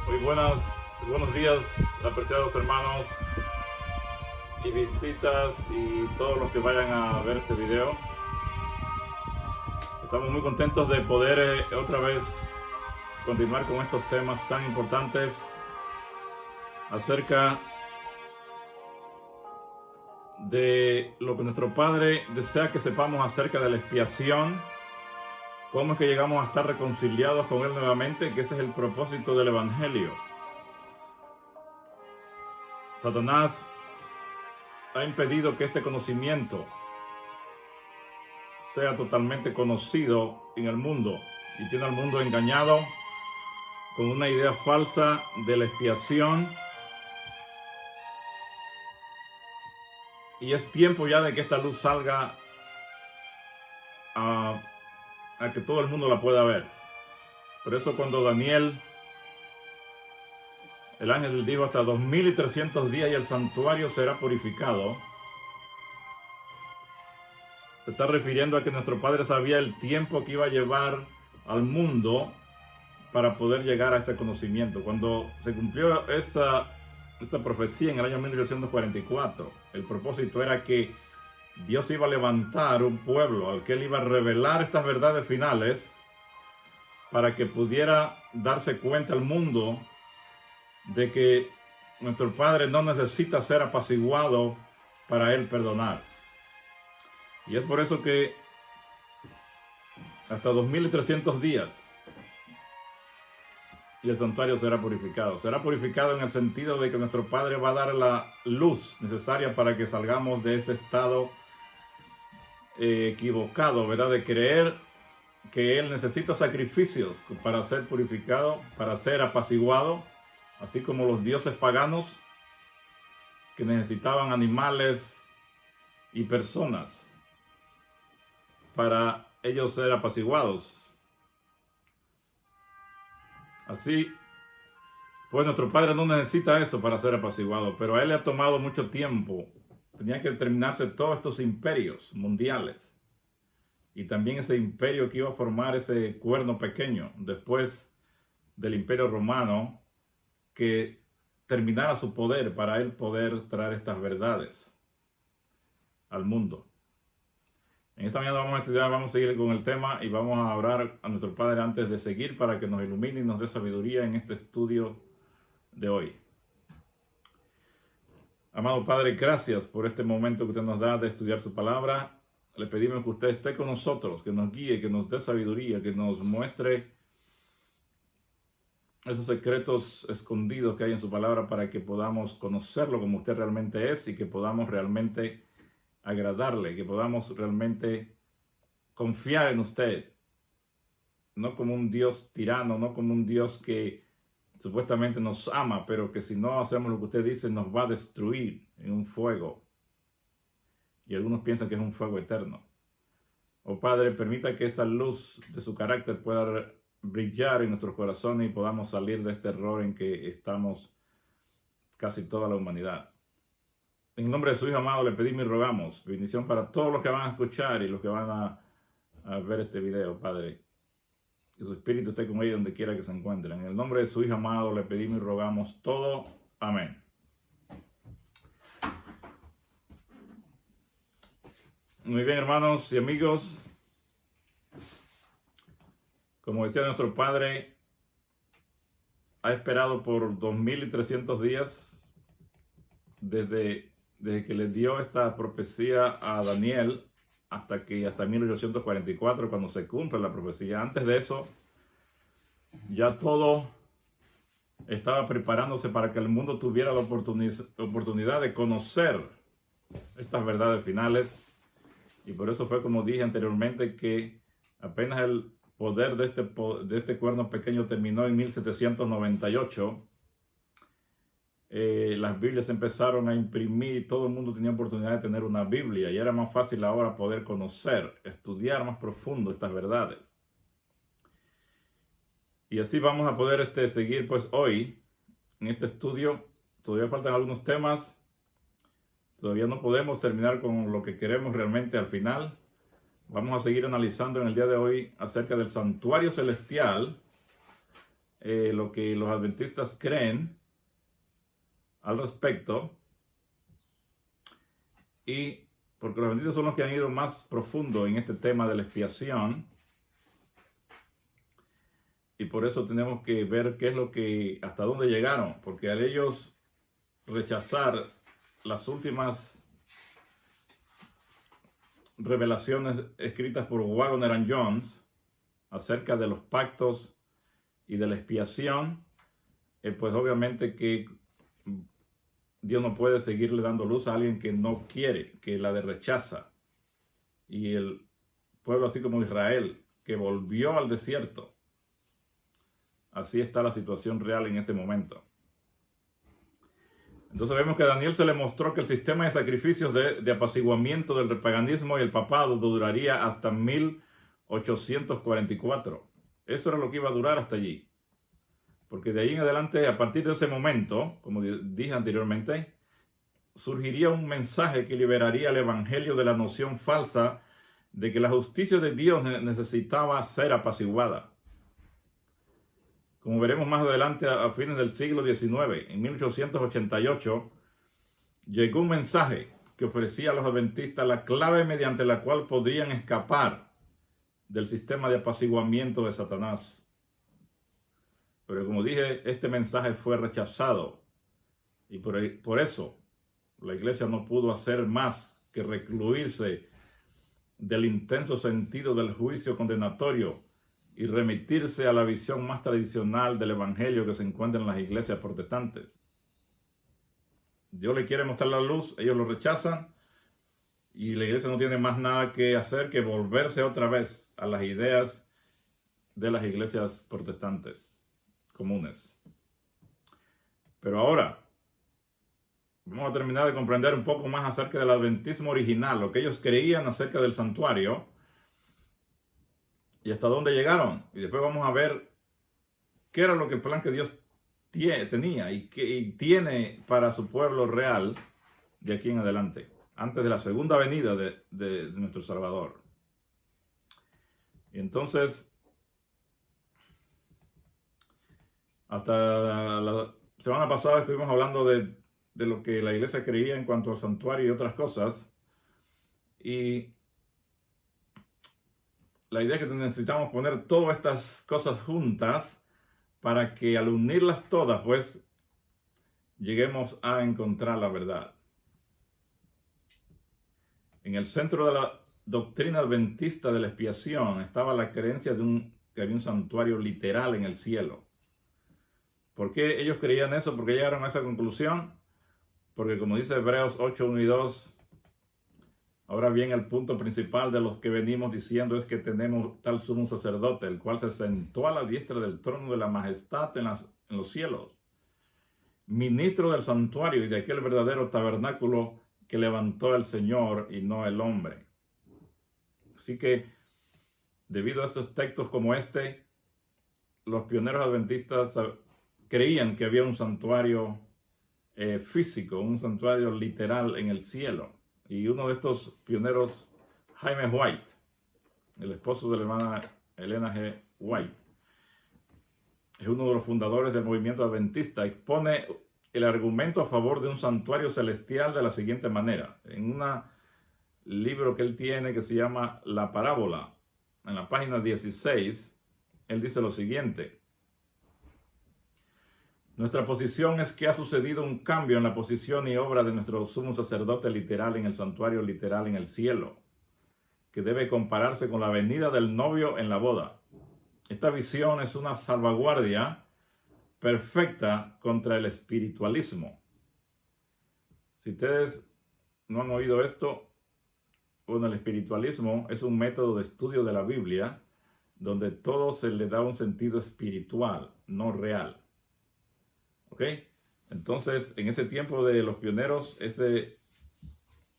Muy buenos días, apreciados hermanos y visitas y todos los que vayan a ver este video. Estamos muy contentos de poder otra vez continuar con estos temas tan importantes acerca de lo que nuestro Padre desea que sepamos acerca de la expiación, cómo es que llegamos a estar reconciliados con Él nuevamente, que ese es el propósito del Evangelio. Satanás ha impedido que este conocimiento sea totalmente conocido en el mundo y tiene al mundo engañado con una idea falsa de la expiación. Y es tiempo ya de que esta luz salga a que todo el mundo la pueda ver. Por eso cuando Daniel, el ángel dijo hasta 2300 días y el santuario será purificado, se está refiriendo a que nuestro Padre sabía el tiempo que iba a llevar al mundo para poder llegar a este conocimiento. Cuando se cumplió esta profecía en el año 1944, el propósito era que Dios iba a levantar un pueblo al que Él iba a revelar estas verdades finales para que pudiera darse cuenta al mundo de que nuestro Padre no necesita ser apaciguado para Él perdonar. Y es por eso que hasta 2300 días y el santuario será purificado. Será purificado en el sentido de que nuestro Padre va a dar la luz necesaria para que salgamos de ese estado equivocado, ¿verdad? De creer que Él necesita sacrificios para ser purificado, para ser apaciguado, así como los dioses paganos que necesitaban animales y personas para ellos ser apaciguados. Así, pues nuestro Padre no necesita eso para ser apaciguado, pero a Él le ha tomado mucho tiempo. Tenía que terminarse todos estos imperios mundiales. Y también ese imperio que iba a formar ese cuerno pequeño después del imperio romano, que terminara su poder para Él poder traer estas verdades al mundo. En esta mañana vamos a estudiar, vamos a seguir con el tema y vamos a orar a nuestro Padre antes de seguir para que nos ilumine y nos dé sabiduría en este estudio de hoy. Amado Padre, gracias por este momento que usted nos da de estudiar su palabra. Le pedimos que usted esté con nosotros, que nos guíe, que nos dé sabiduría, que nos muestre esos secretos escondidos que hay en su palabra para que podamos conocerlo como usted realmente es y que podamos realmente agradarle, que podamos realmente confiar en usted, no como un Dios tirano, no como un Dios que supuestamente nos ama, pero que si no hacemos lo que usted dice nos va a destruir en un fuego. Y algunos piensan que es un fuego eterno. Oh Padre, permita que esa luz de su carácter pueda brillar en nuestros corazones y podamos salir de este error en que estamos casi toda la humanidad. En el nombre de su Hijo amado le pedimos y rogamos bendición para todos los que van a escuchar y los que van a ver este video, Padre. Que su Espíritu esté con ellos donde quiera que se encuentren. En el nombre de su Hijo amado le pedimos y rogamos todo. Amén. Muy bien, hermanos y amigos. Como decía nuestro Padre, ha esperado por 2300 días desde que le dio esta profecía a Daniel hasta 1844, cuando se cumple la profecía. Antes de eso, ya todo estaba preparándose para que el mundo tuviera la oportunidad de conocer estas verdades finales. Y por eso fue, como dije anteriormente, que apenas el poder de este cuerno pequeño terminó en 1798, las Biblias empezaron a imprimir y todo el mundo tenía oportunidad de tener una Biblia y era más fácil ahora poder conocer, estudiar más profundo estas verdades. Y así vamos a poder seguir pues hoy en este estudio. Todavía faltan algunos temas, todavía no podemos terminar con lo que queremos realmente al final. Vamos a seguir analizando en el día de hoy acerca del santuario celestial lo que los adventistas creen al respecto, y porque los adventistas son los que han ido más profundo en este tema de la expiación, y por eso tenemos que ver qué es lo que, hasta dónde llegaron, porque al ellos rechazar las últimas revelaciones escritas por Waggoner and Jones acerca de los pactos y de la expiación, pues obviamente que Dios no puede seguirle dando luz a alguien que no quiere, que la rechaza. Y el pueblo, así como Israel, que volvió al desierto, así está la situación real en este momento. Entonces vemos que a Daniel se le mostró que el sistema de sacrificios de apaciguamiento del paganismo y el papado duraría hasta 1844. Eso era lo que iba a durar hasta allí. Porque de ahí en adelante, a partir de ese momento, como dije anteriormente, surgiría un mensaje que liberaría el evangelio de la noción falsa de que la justicia de Dios necesitaba ser apaciguada. Como veremos más adelante, a fines del siglo XIX, en 1888, llegó un mensaje que ofrecía a los adventistas la clave mediante la cual podrían escapar del sistema de apaciguamiento de Satanás. Pero como dije, este mensaje fue rechazado, y por eso la iglesia no pudo hacer más que recluirse del intenso sentido del juicio condenatorio y remitirse a la visión más tradicional del evangelio que se encuentra en las iglesias protestantes. Dios le quiere mostrar la luz, ellos lo rechazan, y la iglesia no tiene más nada que hacer que volverse otra vez a las ideas de las iglesias protestantes comunes. Pero ahora vamos a terminar de comprender un poco más acerca del adventismo original, lo que ellos creían acerca del santuario y hasta dónde llegaron. Y después vamos a ver qué era lo que el plan que Dios tenía y tiene para su pueblo real de aquí en adelante, antes de la segunda venida de nuestro Salvador. Y entonces, hasta la semana pasada estuvimos hablando de lo que la iglesia creía en cuanto al santuario y otras cosas. Y la idea es que necesitamos poner todas estas cosas juntas para que al unirlas todas, pues, lleguemos a encontrar la verdad. En el centro de la doctrina adventista de la expiación estaba la creencia de que había un santuario literal en el cielo. ¿Por qué ellos creían eso? ¿Por qué llegaron a esa conclusión? Porque como dice Hebreos 8, 1 y 2, ahora bien, el punto principal de los que venimos diciendo es que tenemos tal sumo sacerdote, el cual se sentó a la diestra del trono de la majestad en los cielos, ministro del santuario y de aquel verdadero tabernáculo que levantó el Señor y no el hombre. Así que, debido a estos textos como este, los pioneros adventistas creían que había un santuario físico, un santuario literal en el cielo. Y uno de estos pioneros, Jaime White, el esposo de la hermana Elena G. White, es uno de los fundadores del movimiento adventista, expone el argumento a favor de un santuario celestial de la siguiente manera. En un libro que él tiene que se llama La Parábola, en la página 16, él dice lo siguiente: nuestra posición es que ha sucedido un cambio en la posición y obra de nuestro sumo sacerdote literal en el santuario literal en el cielo, que debe compararse con la venida del novio en la boda. Esta visión es una salvaguardia perfecta contra el espiritualismo. Si ustedes no han oído esto, bueno, el espiritualismo es un método de estudio de la Biblia donde todo se le da un sentido espiritual, no real. ¿Ok? Entonces, en ese tiempo de los pioneros,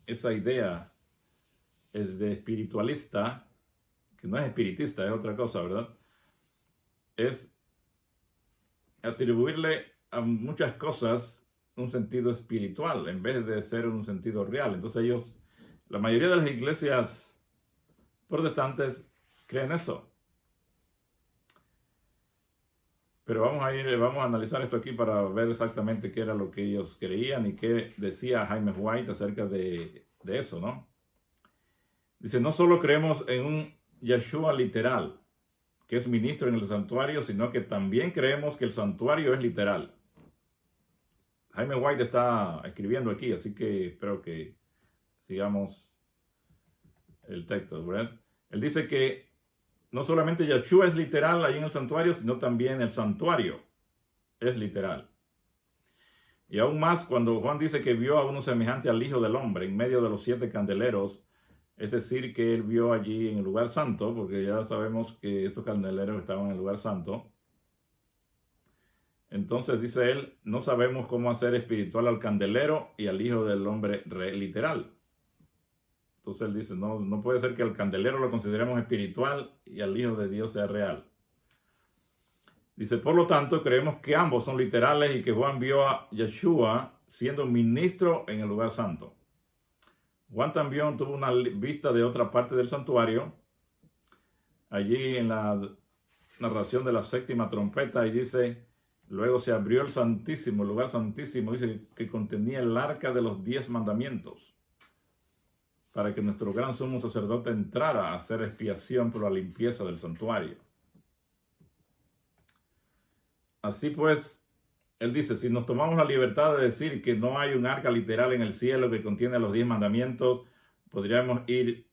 esa idea es de espiritualista, que no es espiritista, es otra cosa, ¿verdad? Es atribuirle a muchas cosas un sentido espiritual en vez de ser un sentido real. Entonces la mayoría de las iglesias protestantes creen eso. Pero vamos a analizar esto aquí para ver exactamente qué era lo que ellos creían y qué decía Jaime White acerca de eso, ¿no? Dice, no solo creemos en un Yeshua literal, que es ministro en el santuario, sino que también creemos que el santuario es literal. Jaime White está escribiendo aquí, así que espero que sigamos el texto, ¿verdad? Él dice que no solamente Yeshua es literal ahí en el santuario, sino también el santuario es literal. Y aún más cuando Juan dice que vio a uno semejante al Hijo del Hombre en medio de los 7 candeleros, es decir, que él vio allí en el lugar santo, porque ya sabemos que estos candeleros estaban en el lugar santo. Entonces dice él, no sabemos cómo hacer espiritual al candelero y al Hijo del Hombre literal. Entonces él dice, no puede ser que al candelero lo consideremos espiritual y al Hijo de Dios sea real. Dice, por lo tanto, creemos que ambos son literales y que Juan vio a Yeshua siendo ministro en el lugar santo. Juan también tuvo una vista de otra parte del santuario, allí en la narración de la 7ª trompeta, y dice, luego se abrió el santísimo, el lugar santísimo, dice que contenía el arca de los 10 mandamientos, para que nuestro gran sumo sacerdote entrara a hacer expiación por la limpieza del santuario. Así pues, él dice, si nos tomamos la libertad de decir que no hay un arca literal en el cielo que contiene los 10 mandamientos, podríamos ir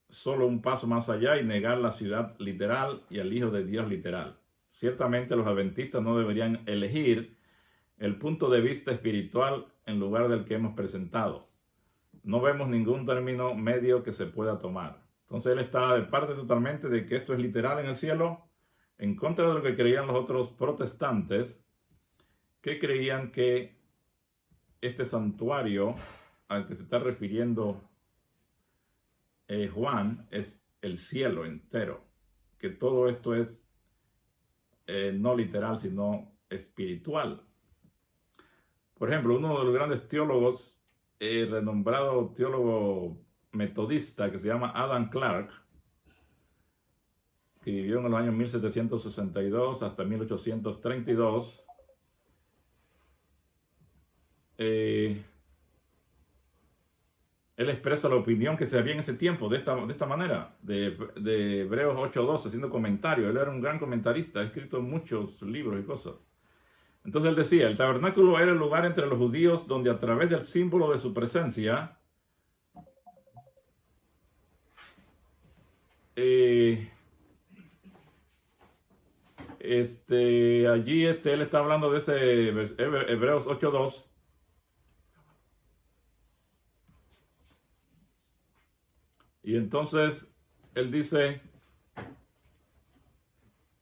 solo un paso más allá y negar la ciudad literal y al Hijo de Dios literal. Ciertamente los adventistas no deberían elegir el punto de vista espiritual en lugar del que hemos presentado. No vemos ningún término medio que se pueda tomar. Entonces él está de parte totalmente de que esto es literal en el cielo, en contra de lo que creían los otros protestantes, que creían que este santuario al que se está refiriendo Juan es el cielo entero, que todo esto es no literal, sino espiritual. Por ejemplo, uno de los grandes teólogos, renombrado teólogo metodista, que se llama Adam Clarke, que vivió en los años 1762 hasta 1832, él expresa la opinión que se había en ese tiempo de esta manera, de Hebreos 8:12, haciendo comentarios. Él era un gran comentarista, ha escrito muchos libros y cosas. Entonces él decía, el tabernáculo era el lugar entre los judíos donde a través del símbolo de su presencia, allí él está hablando de ese Hebreos 8:2. Y entonces él dice,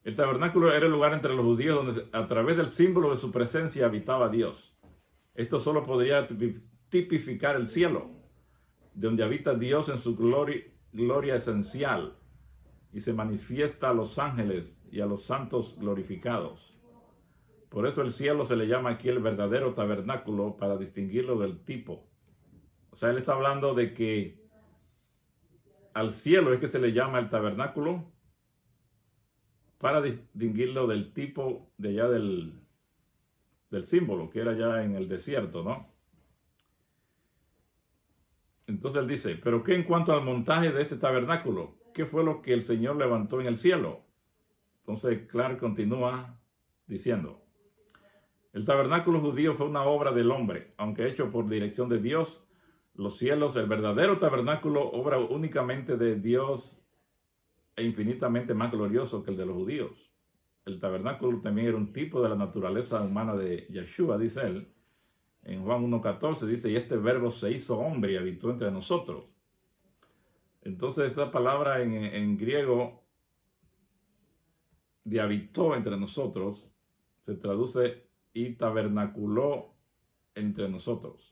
el tabernáculo era el lugar entre los judíos donde a través del símbolo de su presencia habitaba Dios. Esto solo podría tipificar el cielo, donde habita Dios en su gloria esencial y se manifiesta a los ángeles y a los santos glorificados. Por eso el cielo se le llama aquí el verdadero tabernáculo, para distinguirlo del tipo. O sea, él está hablando de que al cielo es que se le llama el tabernáculo, para distinguirlo del tipo de allá del símbolo, que era ya en el desierto, ¿no? Entonces él dice, ¿pero qué en cuanto al montaje de este tabernáculo? ¿Qué fue lo que el Señor levantó en el cielo? Entonces Clark continúa diciendo, el tabernáculo judío fue una obra del hombre, aunque hecho por dirección de Dios. Los cielos, el verdadero tabernáculo, obra únicamente de Dios e infinitamente más glorioso que el de los judíos. El tabernáculo también era un tipo de la naturaleza humana de Yeshua, dice él. En Juan 1:14 dice, y este verbo se hizo hombre y habitó entre nosotros. Entonces esta palabra en griego de habitó entre nosotros se traduce y tabernaculó entre nosotros.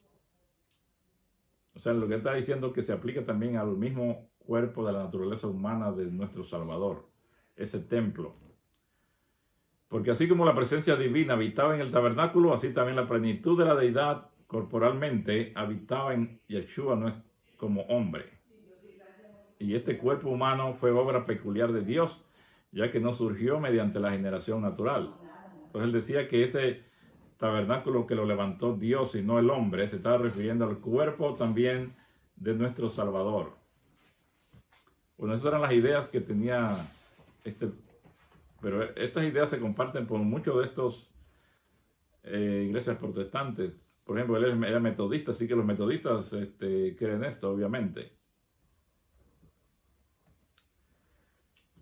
O sea, lo que está diciendo es que se aplica también al mismo cuerpo de la naturaleza humana de nuestro Salvador, ese templo. Porque así como la presencia divina habitaba en el tabernáculo, así también la plenitud de la deidad corporalmente habitaba en Yeshua como hombre. Y este cuerpo humano fue obra peculiar de Dios, ya que no surgió mediante la generación natural. Pues él decía que ese tabernáculo que lo levantó Dios y no el hombre, se estaba refiriendo al cuerpo también de nuestro Salvador. Bueno, esas eran las ideas que tenía pero estas ideas se comparten por muchos de estos iglesias protestantes. Por ejemplo, él era metodista, así que los metodistas creen esto, obviamente.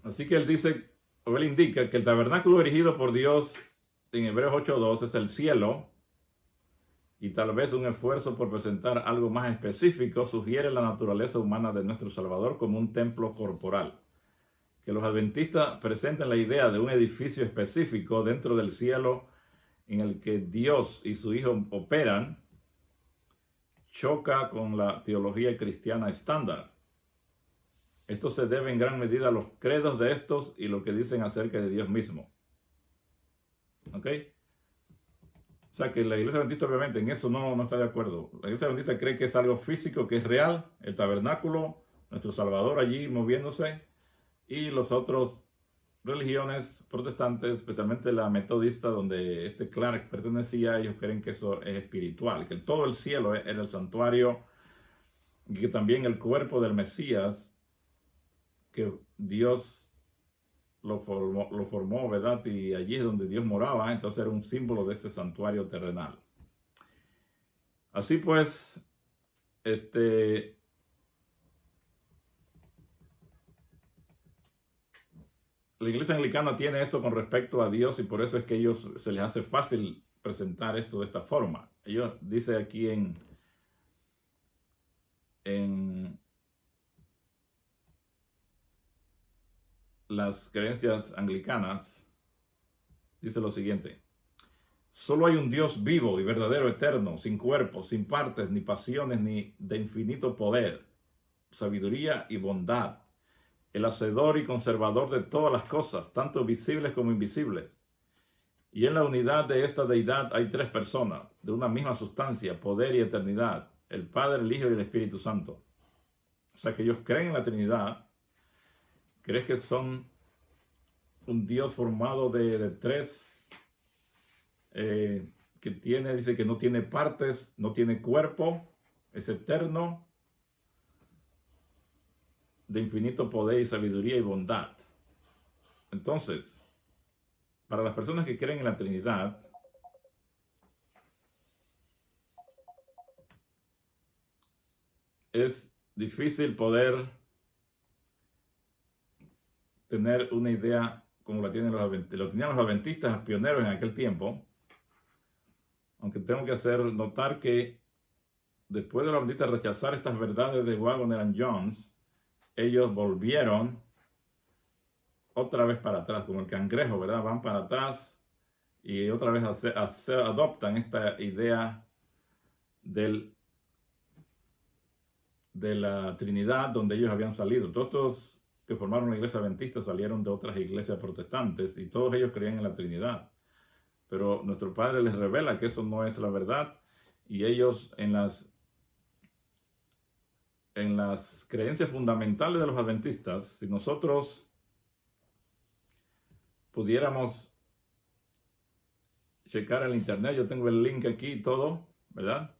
Así que él dice, o él indica que el tabernáculo erigido por Dios en Hebreos 8:2 es el cielo, y tal vez un esfuerzo por presentar algo más específico sugiere la naturaleza humana de nuestro Salvador como un templo corporal. Que los adventistas presenten la idea de un edificio específico dentro del cielo en el que Dios y su Hijo operan, choca con la teología cristiana estándar. Esto se debe en gran medida a los credos de estos y lo que dicen acerca de Dios mismo. ¿Ok? O sea que la iglesia adventista obviamente en eso no está de acuerdo. La iglesia adventista cree que es algo físico, que es real, el tabernáculo, nuestro Salvador allí moviéndose, y los otros religiones protestantes, especialmente la metodista, donde Clark pertenecía, ellos creen que eso es espiritual, que todo el cielo es el santuario, y que también el cuerpo del Mesías, que Dios lo formó, ¿verdad? Y allí es donde Dios moraba, entonces era un símbolo de ese santuario terrenal. Así pues, la iglesia anglicana tiene esto con respecto a Dios y por eso es que ellos se les hace fácil presentar esto de esta forma. Ellos dicen aquí en las creencias anglicanas, dice lo siguiente: solo hay un Dios vivo y verdadero, eterno, sin cuerpo, sin partes, ni pasiones, ni de infinito poder, sabiduría y bondad, el hacedor y conservador de todas las cosas, tanto visibles como invisibles. Y en la unidad de esta deidad hay tres personas, de una misma sustancia, poder y eternidad, el Padre, el Hijo y el Espíritu Santo. O sea que ellos creen en la Trinidad, creen que son un Dios formado de tres, que dice que no tiene partes, no tiene cuerpo, es eterno, de infinito poder y sabiduría y bondad. Entonces, para las personas que creen en la Trinidad, es difícil poder tener una idea como la tienen lo tenían los adventistas pioneros en aquel tiempo, aunque tengo que hacer notar que después de los adventistas rechazar estas verdades de Waggoner and Jones, ellos volvieron otra vez para atrás, como el cangrejo, ¿verdad? Van para atrás y otra vez adoptan esta idea de la Trinidad, donde ellos habían salido. Todos estos que formaron la iglesia adventista salieron de otras iglesias protestantes y todos ellos creían en la Trinidad. Pero nuestro Padre les revela que eso no es la verdad, y ellos en las creencias fundamentales de los adventistas, si nosotros pudiéramos checar el internet, yo tengo el link aquí y todo, ¿verdad?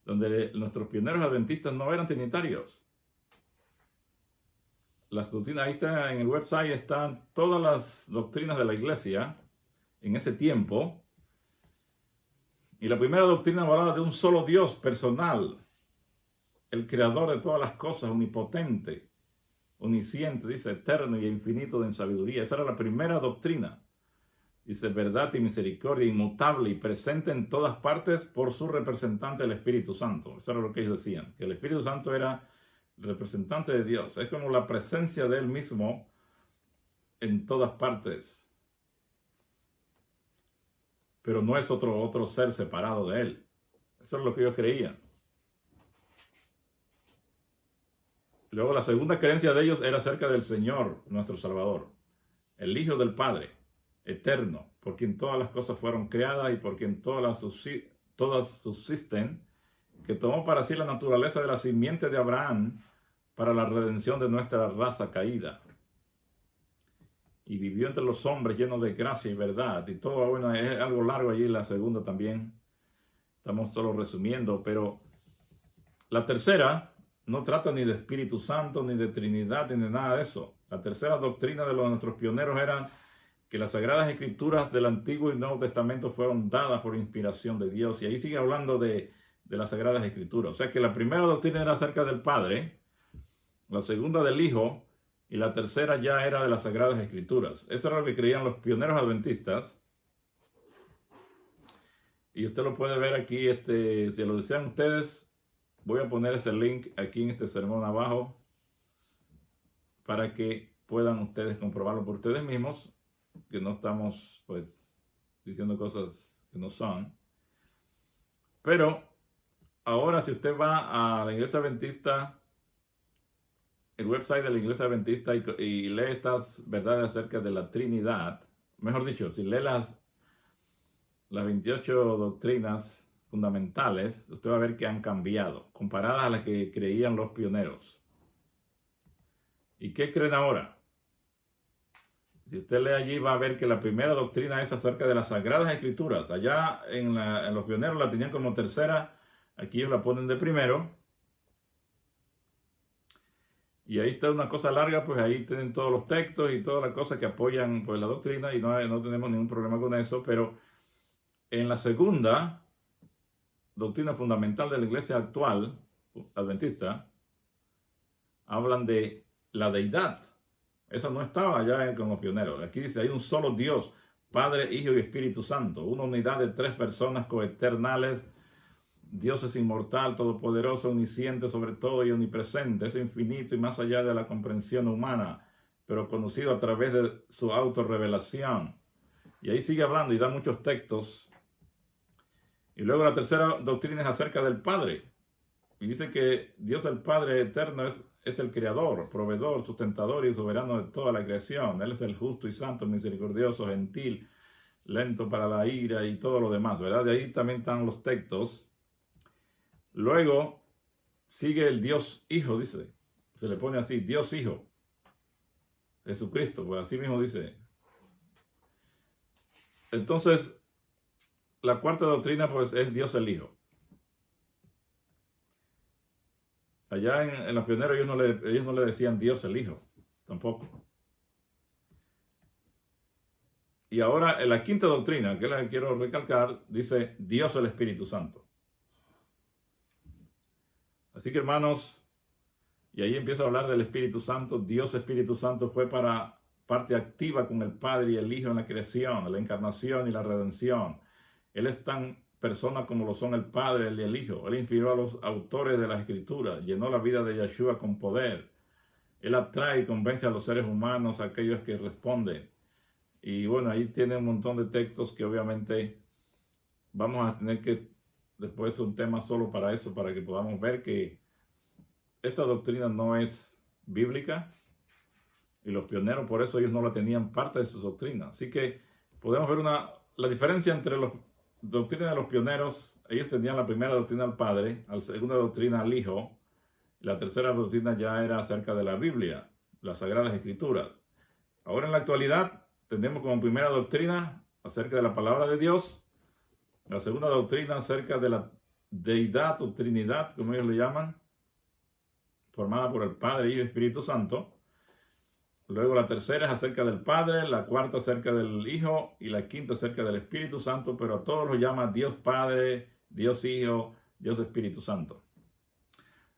Donde nuestros pioneros adventistas no eran trinitarios. Las doctrinas, ahí está en el website, están todas las doctrinas de la iglesia en ese tiempo. Y la primera doctrina hablaba de un solo Dios personal, el creador de todas las cosas, omnipotente, omnisciente, dice, eterno y infinito en sabiduría. Esa era la primera doctrina. Dice, verdad y misericordia, inmutable y presente en todas partes por su representante, el Espíritu Santo. Eso era lo que ellos decían, que el Espíritu Santo era el representante de Dios. Es como la presencia de Él mismo en todas partes. Pero no es otro ser separado de Él. Eso es lo que ellos creían. Luego la segunda creencia de ellos era acerca del Señor, nuestro Salvador, el Hijo del Padre, eterno, por quien todas las cosas fueron creadas y por quien todas subsisten, que tomó para sí la naturaleza de la simiente de Abraham para la redención de nuestra raza caída. y vivió entre los hombres lleno de gracia y verdad. Y todo, bueno, es algo largo allí, la segunda también. Estamos solo resumiendo, pero la tercera no trata ni de Espíritu Santo, ni de Trinidad, ni de nada de eso. La tercera doctrina de nuestros pioneros era que las Sagradas Escrituras del Antiguo y Nuevo Testamento fueron dadas por inspiración de Dios. Y ahí sigue hablando de las Sagradas Escrituras. O sea que la primera doctrina era acerca del Padre, la segunda del Hijo, y la tercera ya era de las Sagradas Escrituras. Eso era lo que creían los pioneros adventistas. Y usted lo puede ver aquí, si lo desean ustedes, voy a poner ese link aquí en este sermón abajo para que puedan ustedes comprobarlo por ustedes mismos, que no estamos pues diciendo cosas que no son. Pero ahora si usted va a la Iglesia Adventista, el website de la Iglesia Adventista y lee estas verdades acerca de la Trinidad, mejor dicho, si lee las 28 doctrinas fundamentales, usted va a ver que han cambiado, comparadas a las que creían los pioneros. ¿Y qué creen ahora? Si usted lee allí va a ver que la primera doctrina es acerca de las Sagradas Escrituras. Allá en los pioneros la tenían como tercera, aquí ellos la ponen de primero. Y ahí está una cosa larga, pues ahí tienen todos los textos y todas las cosas que apoyan pues la doctrina y no tenemos ningún problema con eso, pero en la segunda doctrina fundamental de la iglesia actual, adventista, hablan de la deidad. Eso no estaba allá con los pioneros. Aquí dice, hay un solo Dios, Padre, Hijo y Espíritu Santo, una unidad de tres personas coeternales. Dios es inmortal, todopoderoso, omnisciente sobre todo y omnipresente, es infinito y más allá de la comprensión humana, pero conocido a través de su autorrevelación. Y ahí sigue hablando y da muchos textos. Y luego la tercera doctrina es acerca del Padre. Y dice que Dios el Padre eterno es el creador, proveedor, sustentador y soberano de toda la creación. Él es el justo y santo, misericordioso, gentil, lento para la ira y todo lo demás, ¿verdad? De ahí también están los textos. Luego sigue el Dios Hijo, dice. Se le pone así, Dios Hijo. Jesucristo, pues así mismo dice. Entonces, la cuarta doctrina, pues, es Dios el Hijo. Allá en los pioneros ellos no le decían Dios el Hijo, tampoco. Y ahora en la quinta doctrina, que es la que quiero recalcar, dice Dios el Espíritu Santo. Así que hermanos, y ahí empieza a hablar del Espíritu Santo. Dios Espíritu Santo fue para parte activa con el Padre y el Hijo en la creación, la encarnación y la redención. Él es tan persona como lo son el Padre y el Hijo. Él inspiró a los autores de las Escrituras, llenó la vida de Yeshua con poder. Él atrae y convence a los seres humanos, a aquellos que responden. Y bueno, ahí tiene un montón de textos que obviamente vamos a tener que después un tema solo para eso, para que podamos ver que esta doctrina no es bíblica y los pioneros por eso ellos no la tenían parte de sus doctrinas. Así que podemos ver la diferencia entre las doctrinas de los pioneros. Ellos tenían la primera doctrina al Padre, la segunda doctrina al Hijo, y la tercera doctrina ya era acerca de la Biblia, las Sagradas Escrituras. Ahora en la actualidad tenemos como primera doctrina acerca de la palabra de Dios, la segunda doctrina acerca de la deidad o Trinidad, como ellos le llaman, formada por el Padre, Hijo y Espíritu Santo. Luego la tercera es acerca del Padre, la cuarta acerca del Hijo y la quinta acerca del Espíritu Santo, pero a todos los llama Dios Padre, Dios Hijo, Dios Espíritu Santo.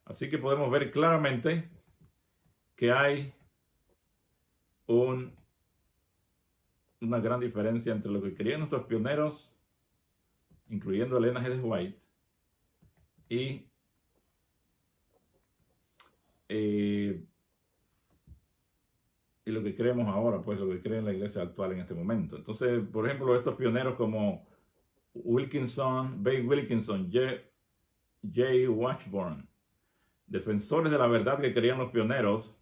Así que podemos ver claramente que hay una gran diferencia entre lo que creían nuestros pioneros, incluyendo Elena G. de White, y lo que creemos ahora, pues lo que cree la iglesia actual en este momento. Entonces, por ejemplo, estos pioneros como Wilkinson, Bay Wilkinson, J. Washburn, defensores de la verdad que creían los pioneros,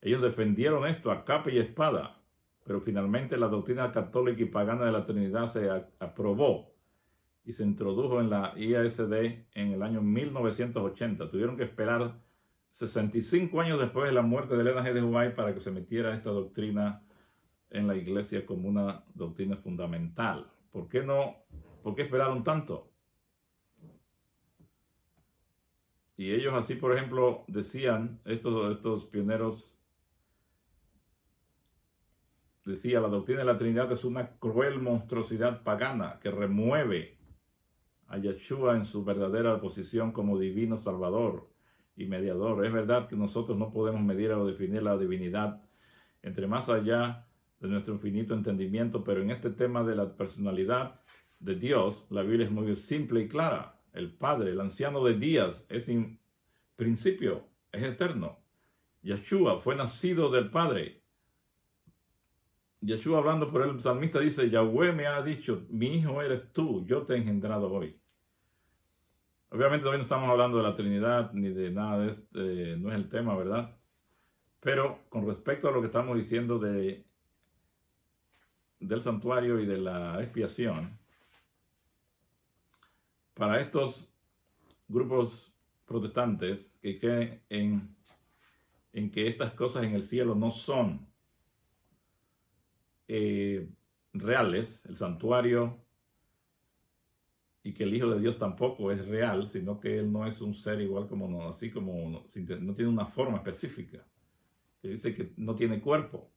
ellos defendieron esto a capa y espada, pero finalmente la doctrina católica y pagana de la Trinidad se aprobó y se introdujo en la IASD en el año 1980. Tuvieron que esperar 65 años después de la muerte de Elena G. de White para que se metiera esta doctrina en la iglesia como una doctrina fundamental. ¿Por qué no? ¿Por qué esperaron tanto? Y ellos así, por ejemplo, decían, estos pioneros, decía, la doctrina de la Trinidad es una cruel monstruosidad pagana que remueve a Yeshua en su verdadera posición como divino salvador y mediador. Es verdad que nosotros no podemos medir o definir la divinidad entre más allá de nuestro infinito entendimiento, pero en este tema de la personalidad de Dios, la Biblia es muy simple y clara. El Padre, el anciano de días, es sin principio, es eterno. Yeshua fue nacido del Padre. Yeshua, hablando por el salmista, dice, Yahweh me ha dicho, mi hijo eres tú, yo te he engendrado hoy. Obviamente hoy no estamos hablando de la Trinidad ni de nada de este, no es el tema, ¿verdad? Pero con respecto a lo que estamos diciendo del santuario y de la expiación, para estos grupos protestantes que creen en que estas cosas en el cielo no son reales, el santuario, y que el Hijo de Dios tampoco es real, sino que Él no es un ser igual como no, así como no tiene una forma específica, que dice que no tiene cuerpo,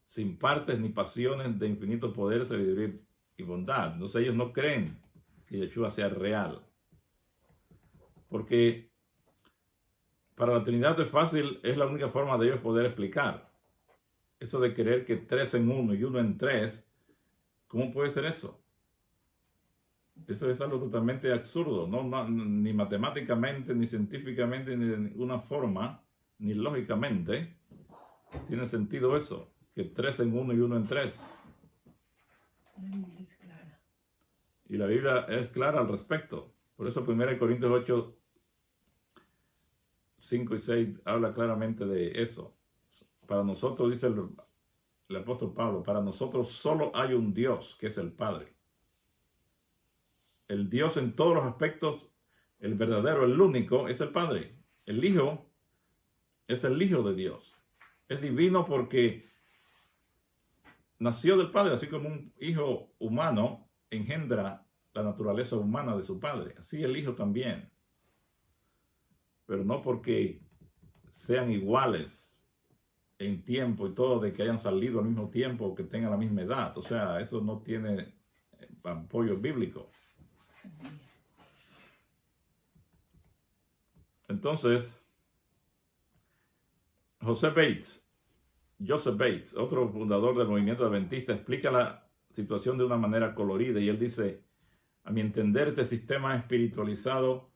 sin partes ni pasiones, de infinito poder, sabiduría y bondad. Entonces ellos no creen que Yeshua sea real, porque para la Trinidad es fácil, es la única forma de ellos poder explicar. Eso de creer que 3 en 1 y 1 en 3, ¿cómo puede ser eso? Eso es algo totalmente absurdo, ¿no? Ni matemáticamente, ni científicamente, ni de ninguna forma, ni lógicamente, tiene sentido eso, que 3 en 1 y 1 en 3. La Biblia es clara. Y la Biblia es clara al respecto. Por eso 1 Corintios 8, 5 y 6 habla claramente de eso. Para nosotros, dice el apóstol Pablo, para nosotros solo hay un Dios, que es el Padre. El Dios en todos los aspectos, el verdadero, el único, es el Padre. El Hijo es el Hijo de Dios. Es divino porque nació del Padre, así como un hijo humano engendra la naturaleza humana de su Padre. Así el Hijo también. Pero no porque sean iguales en tiempo y todo, de que hayan salido al mismo tiempo o que tengan la misma edad. O sea, eso no tiene apoyo bíblico. Entonces, Joseph Bates, otro fundador del movimiento adventista, explica la situación de una manera colorida y él dice, a mi entender, este sistema espiritualizador,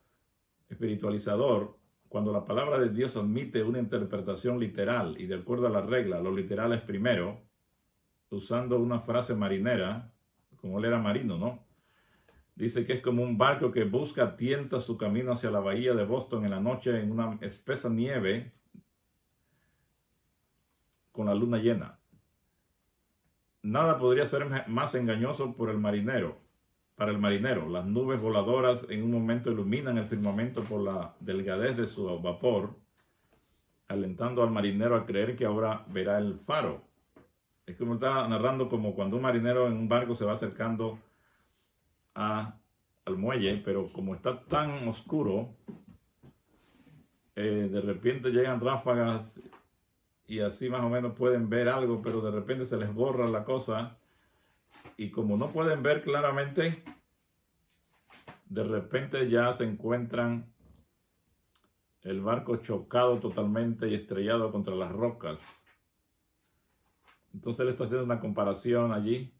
cuando la palabra de Dios admite una interpretación literal y de acuerdo a la regla, lo literal es primero, usando una frase marinera, como él era marino, ¿no? Dice que es como un barco que tienta su camino hacia la bahía de Boston en la noche en una espesa nieve con la luna llena. Nada podría ser más engañoso para el marinero. Las nubes voladoras en un momento iluminan el firmamento por la delgadez de su vapor, alentando al marinero a creer que ahora verá el faro. Es como está narrando como cuando un marinero en un barco se va acercando al muelle, pero como está tan oscuro, de repente llegan ráfagas y así más o menos pueden ver algo, pero de repente se les borra la cosa y como no pueden ver claramente, de repente ya se encuentran el barco chocado totalmente y estrellado contra las rocas. Entonces él está haciendo una comparación allí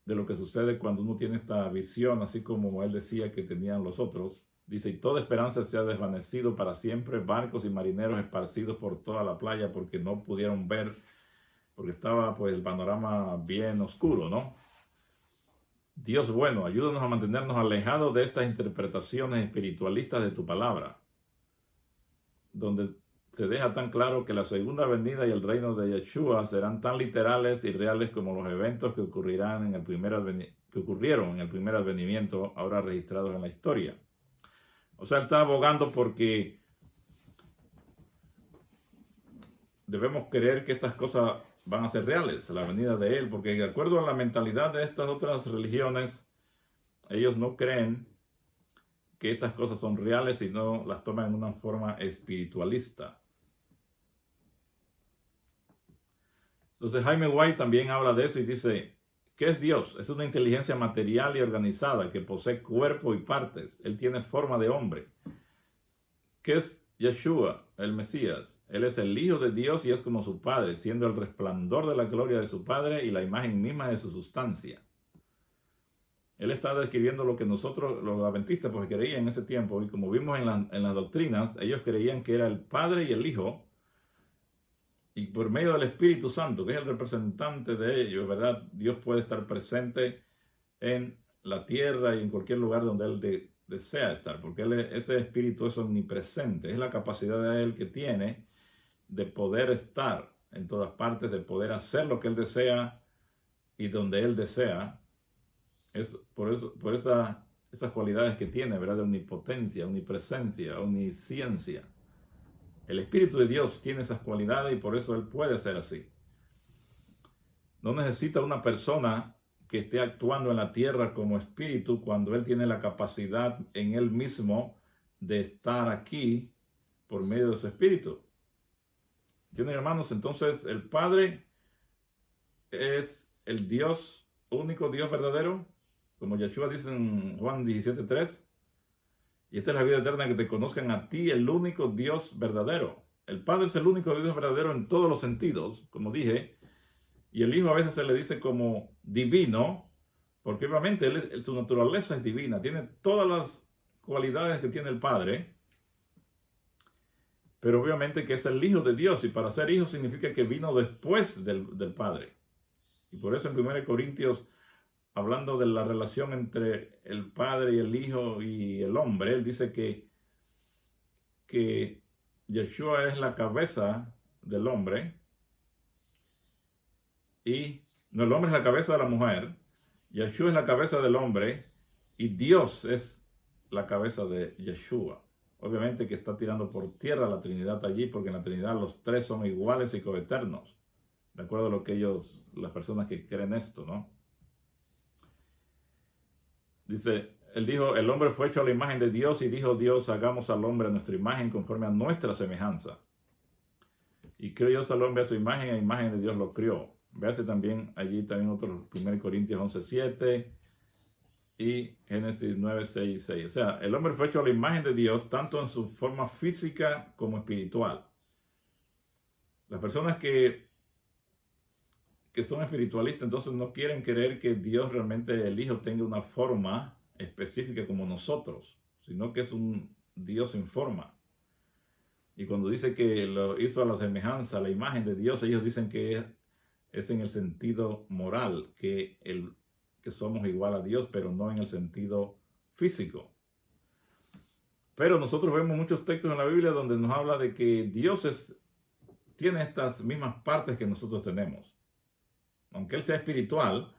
de lo que sucede cuando uno tiene esta visión, así como él decía que tenían los otros. Dice, y toda esperanza se ha desvanecido para siempre, barcos y marineros esparcidos por toda la playa porque no pudieron ver, porque estaba pues el panorama bien oscuro, ¿no? Dios bueno, ayúdanos a mantenernos alejados de estas interpretaciones espiritualistas de tu palabra, donde se deja tan claro que la segunda venida y el reino de Yeshua serán tan literales y reales como los eventos que ocurrieron en el primer advenimiento, ahora registrados en la historia. O sea, él está abogando porque debemos creer que estas cosas van a ser reales, la venida de Él, porque de acuerdo a la mentalidad de estas otras religiones, ellos no creen que estas cosas son reales, sino las toman en una forma espiritualista. Entonces Jaime White también habla de eso y dice, ¿qué es Dios? Es una inteligencia material y organizada que posee cuerpo y partes. Él tiene forma de hombre. ¿Qué es Yeshua, el Mesías? Él es el Hijo de Dios y es como su Padre, siendo el resplandor de la gloria de su Padre y la imagen misma de su sustancia. Él está describiendo lo que nosotros, los adventistas, pues creían en ese tiempo, y como vimos en las doctrinas, ellos creían que era el Padre y el Hijo, y por medio del Espíritu Santo, que es el representante de ellos, ¿verdad? Dios puede estar presente en la tierra y en cualquier lugar donde Él desea estar, porque ese Espíritu es omnipresente, es la capacidad de Él que tiene de poder estar en todas partes, de poder hacer lo que Él desea y donde Él desea. Es por esas cualidades que tiene, ¿verdad? De omnipotencia, omnipresencia, omnisciencia. El Espíritu de Dios tiene esas cualidades y por eso Él puede ser así. No necesita una persona que esté actuando en la tierra como espíritu cuando Él tiene la capacidad en Él mismo de estar aquí por medio de su Espíritu. ¿Entienden, hermanos? Entonces el Padre es el Dios, único Dios verdadero, como Yeshua dice en Juan 17:3. Y esta es la vida eterna, que te conozcan a ti, el único Dios verdadero. El Padre es el único Dios verdadero en todos los sentidos, como dije. Y el Hijo a veces se le dice como divino, porque obviamente su naturaleza es divina. Tiene todas las cualidades que tiene el Padre. Pero obviamente que es el Hijo de Dios. Y para ser hijo significa que vino después del Padre. Y por eso en 1 Corintios, hablando de la relación entre el Padre y el Hijo y el hombre, él dice que Yeshua es la cabeza del hombre y no, el hombre es la cabeza de la mujer, Yeshua es la cabeza del hombre y Dios es la cabeza de Yeshua. Obviamente que está tirando por tierra la Trinidad allí, porque en la Trinidad los tres son iguales y coeternos, de acuerdo a lo que las personas que creen esto, ¿no? Dice, él dijo, el hombre fue hecho a la imagen de Dios y dijo Dios, hagamos al hombre a nuestra imagen conforme a nuestra semejanza. Y creó Dios al hombre a su imagen, a imagen de Dios lo crió. Véase también allí también otro 1 Corintios 11:7 y Génesis 9:6. O sea, el hombre fue hecho a la imagen de Dios tanto en su forma física como espiritual. Las personas que son espiritualistas entonces no quieren creer que Dios realmente, el Hijo, tenga una forma específica como nosotros, sino que es un Dios sin forma. Y cuando dice que lo hizo a la semejanza, a la imagen de Dios, ellos dicen que es en el sentido moral, que somos igual a Dios, pero no en el sentido físico. Pero nosotros vemos muchos textos en la Biblia donde nos habla de que Dios tiene estas mismas partes que nosotros tenemos. Aunque Él sea espiritual,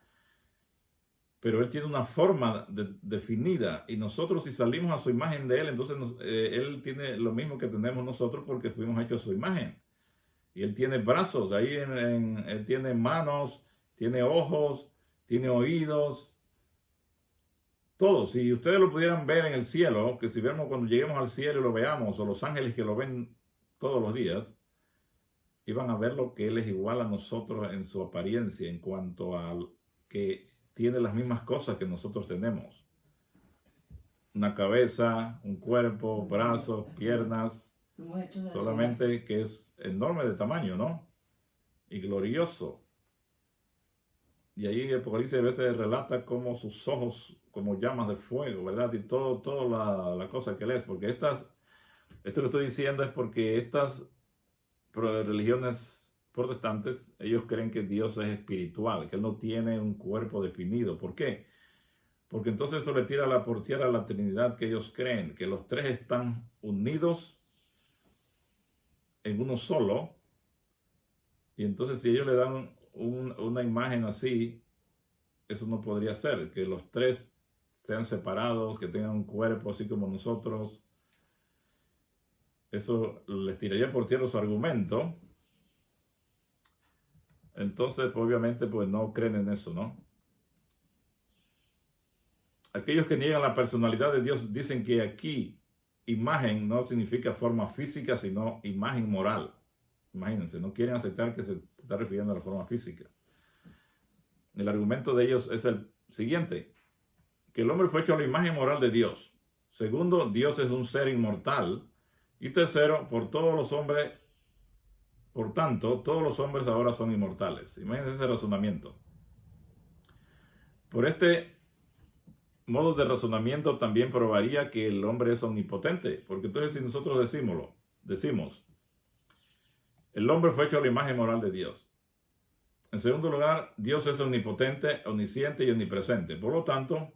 pero Él tiene una forma definida, y nosotros, si salimos a su imagen de Él, entonces Él tiene lo mismo que tenemos nosotros porque fuimos hechos a su imagen. Y Él tiene brazos, ahí Él tiene manos, tiene ojos, tiene oídos, todo. Si ustedes lo pudieran ver en el cielo, que si vemos cuando lleguemos al cielo y lo veamos, o los ángeles que lo ven todos los días, iban a ver lo que Él es igual a nosotros en su apariencia, en cuanto a que tiene las mismas cosas que nosotros tenemos. Una cabeza, un cuerpo, brazos, piernas, solamente que es enorme de tamaño, ¿no? Y glorioso. Y ahí el Apocalipsis a veces relata como sus ojos, como llamas de fuego, ¿verdad? Y toda la cosa que Él es. Porque esto que estoy diciendo es porque estas religiones protestantes, ellos creen que Dios es espiritual, que Él no tiene un cuerpo definido. ¿Por qué? Porque entonces eso le tira por tierra a la Trinidad que ellos creen, que los tres están unidos en uno solo. Y entonces si ellos le dan una imagen así, eso no podría ser, que los tres sean separados, que tengan un cuerpo así como nosotros. Eso les tiraría por tierra su argumento. Entonces, pues, obviamente, pues no creen en eso, ¿no? Aquellos que niegan la personalidad de Dios dicen que aquí imagen no significa forma física, sino imagen moral. Imagínense, no quieren aceptar que se está refiriendo a la forma física. El argumento de ellos es el siguiente, que el hombre fue hecho a la imagen moral de Dios. Segundo, Dios es un ser inmortal. Y tercero, por tanto, todos los hombres ahora son inmortales. Imagínense ese razonamiento. Por este modo de razonamiento también probaría que el hombre es omnipotente, porque entonces si nosotros decimos, el hombre fue hecho a la imagen moral de Dios. En segundo lugar, Dios es omnipotente, omnisciente y omnipresente. Por lo tanto,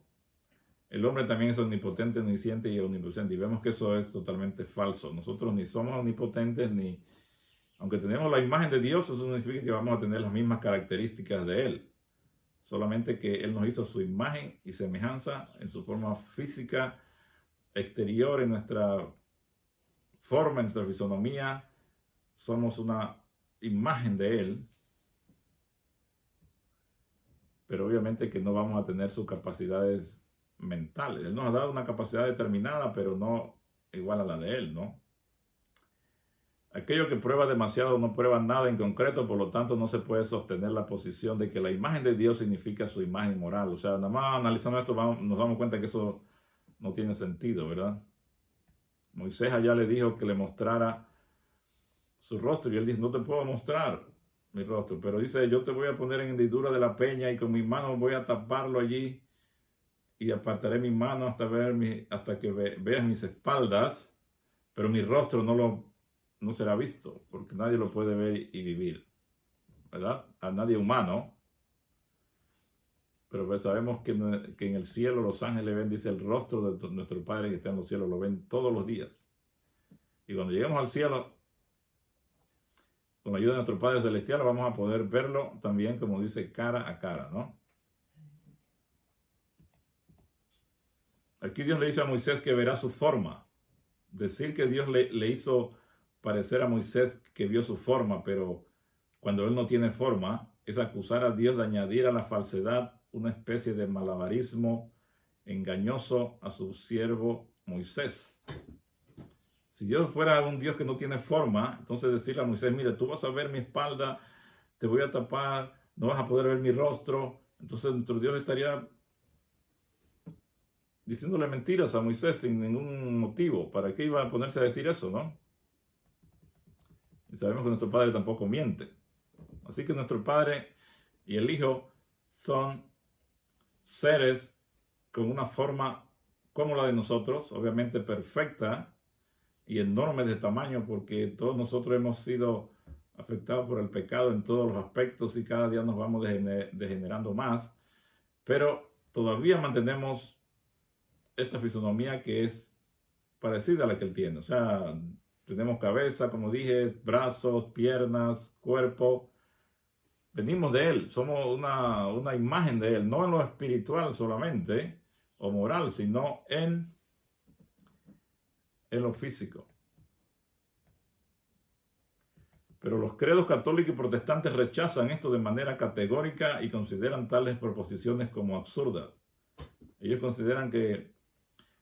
el hombre también es omnipotente, omnisciente y omnipresente. Y vemos que eso es totalmente falso. Nosotros ni somos omnipotentes, ni, aunque tenemos la imagen de Dios, eso no significa que vamos a tener las mismas características de Él. Solamente que Él nos hizo su imagen y semejanza en su forma física, exterior, en nuestra forma, en nuestra fisonomía. Somos una imagen de Él. Pero obviamente que no vamos a tener sus capacidades mentales. Él nos ha dado una capacidad determinada, pero no igual a la de Él, ¿no? Aquello que prueba demasiado no prueba nada en concreto, por lo tanto no se puede sostener la posición de que la imagen de Dios significa su imagen moral. O sea, nada más analizando esto nos damos cuenta que eso no tiene sentido, ¿verdad? Moisés allá le dijo que le mostrara su rostro y él dice, no te puedo mostrar mi rostro, pero dice, yo te voy a poner en hendidura de la peña y con mis manos voy a taparlo allí y apartaré mi mano hasta que veas mis espaldas, pero mi rostro no será visto, porque nadie lo puede ver y vivir, ¿verdad? A nadie humano. Pero pues sabemos que en el cielo los ángeles ven, dice, el rostro de nuestro Padre que está en los cielos, lo ven todos los días. Y cuando lleguemos al cielo, con la ayuda de nuestro Padre Celestial, vamos a poder verlo también, como dice, cara a cara, ¿no? Aquí Dios le dice a Moisés que verá su forma. Decir que Dios le hizo parecer a Moisés que vio su forma, pero cuando él no tiene forma, es acusar a Dios de añadir a la falsedad una especie de malabarismo engañoso a su siervo Moisés. Si Dios fuera un Dios que no tiene forma, entonces decirle a Moisés, mira, tú vas a ver mi espalda, te voy a tapar, no vas a poder ver mi rostro. Entonces nuestro Dios estaría diciéndole mentiras a Moisés sin ningún motivo. ¿Para qué iba a ponerse a decir eso, no? Y sabemos que nuestro Padre tampoco miente. Así que nuestro Padre y el Hijo son seres con una forma como la de nosotros, obviamente perfecta y enorme de tamaño, porque todos nosotros hemos sido afectados por el pecado en todos los aspectos y cada día nos vamos degenerando más, pero todavía mantenemos esta fisonomía que es parecida a la que Él tiene. O sea, tenemos cabeza, como dije, brazos, piernas, cuerpo. Venimos de Él, somos una imagen de Él, no en lo espiritual solamente o moral, sino en lo físico. Pero los credos católicos y protestantes rechazan esto de manera categórica y consideran tales proposiciones como absurdas. Ellos consideran que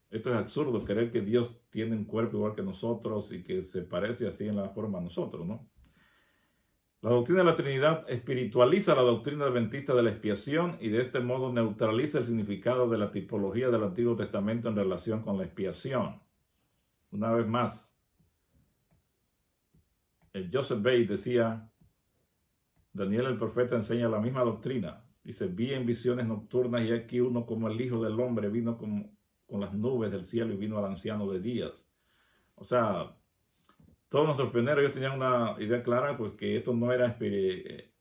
esto es absurdo, creer que Dios tiene un cuerpo igual que nosotros y que se parece así en la forma a nosotros, ¿no? La doctrina de la Trinidad espiritualiza la doctrina adventista de la expiación y de este modo neutraliza el significado de la tipología del Antiguo Testamento en relación con la expiación. Una vez más, el Joseph Bates decía, Daniel el profeta enseña la misma doctrina. Dice, vi en visiones nocturnas y aquí uno como el Hijo del Hombre vino con las nubes del cielo y vino al anciano de días. O sea, todos nuestros pioneros ellos tenían una idea clara, pues que esto no era que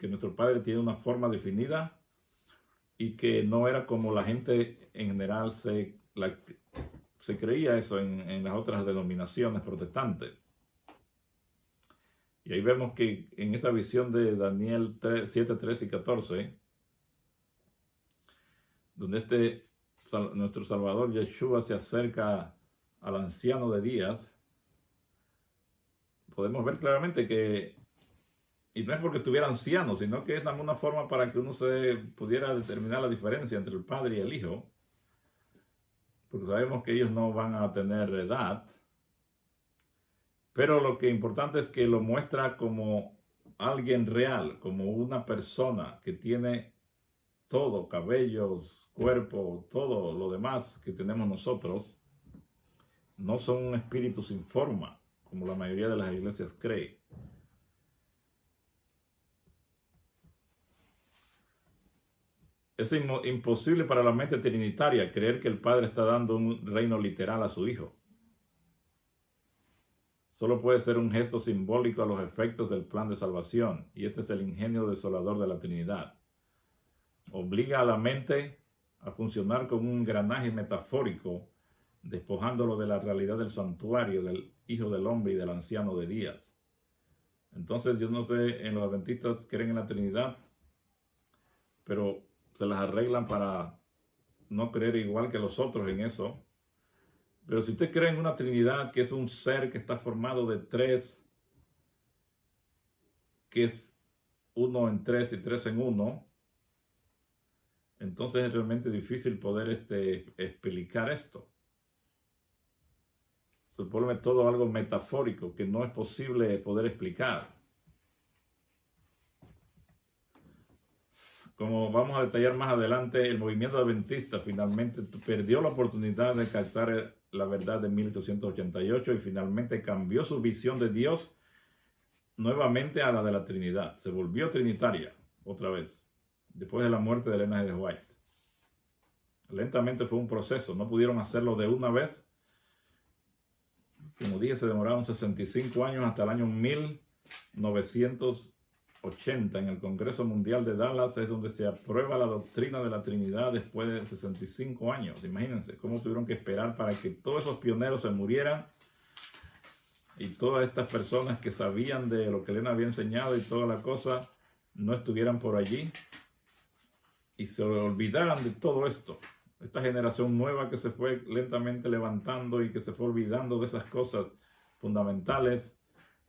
nuestro Padre tiene una forma definida y que no era como la gente en general se creía eso en las otras denominaciones protestantes. Y ahí vemos que en esa visión de Daniel 7, 13 y 14, donde nuestro Salvador Yeshua se acerca al anciano de días, podemos ver claramente que Y no es porque estuviera anciano, sino que es de alguna forma para que uno se pudiera determinar la diferencia entre el padre y el hijo. Porque sabemos que ellos no van a tener edad. Pero lo que es importante es que lo muestra como alguien real, como una persona que tiene todo, cabellos, cuerpo, todo lo demás que tenemos nosotros. No son un espíritu sin forma, como la mayoría de las iglesias cree. Es imposible para la mente trinitaria creer que el Padre está dando un reino literal a su Hijo. Solo puede ser un gesto simbólico a los efectos del plan de salvación, y este es el ingenio desolador de la Trinidad. Obliga a la mente a funcionar como un engranaje metafórico, despojándolo de la realidad del santuario, del Hijo del Hombre y del Anciano de Días. Entonces, yo no sé, en los adventistas creen en la Trinidad, pero se las arreglan para no creer igual que los otros en eso. Pero si usted cree en una Trinidad, que es un ser que está formado de tres, que es uno en tres y tres en uno, entonces es realmente difícil poder explicar esto. Se pone todo algo metafórico que no es posible poder explicar. Como vamos a detallar más adelante, el movimiento adventista finalmente perdió la oportunidad de captar la verdad de 1888 y finalmente cambió su visión de Dios nuevamente a la de la Trinidad. Se volvió trinitaria otra vez, después de la muerte de Elena G. White. Lentamente fue un proceso, no pudieron hacerlo de una vez. Como dije, se demoraron 65 años hasta el año 1980 en el Congreso Mundial de Dallas es donde se aprueba la doctrina de la Trinidad después de 65 años. Imagínense cómo tuvieron que esperar para que todos esos pioneros se murieran y todas estas personas que sabían de lo que Elena había enseñado y toda la cosa no estuvieran por allí y se olvidaran de todo esto. Esta generación nueva que se fue lentamente levantando y que se fue olvidando de esas cosas fundamentales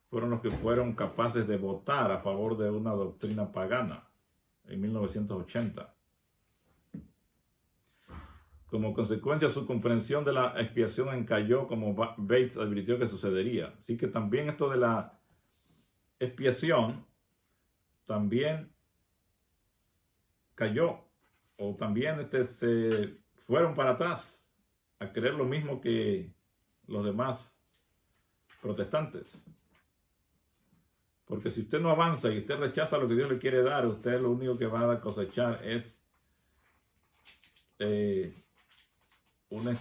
fueron los que fueron capaces de votar a favor de una doctrina pagana en 1980. Como consecuencia, su comprensión de la expiación encalló como Bates advirtió que sucedería. Así que también esto de la expiación también cayó, o también se fueron para atrás a creer lo mismo que los demás protestantes. Porque si usted no avanza y usted rechaza lo que Dios le quiere dar, usted lo único que va a cosechar es una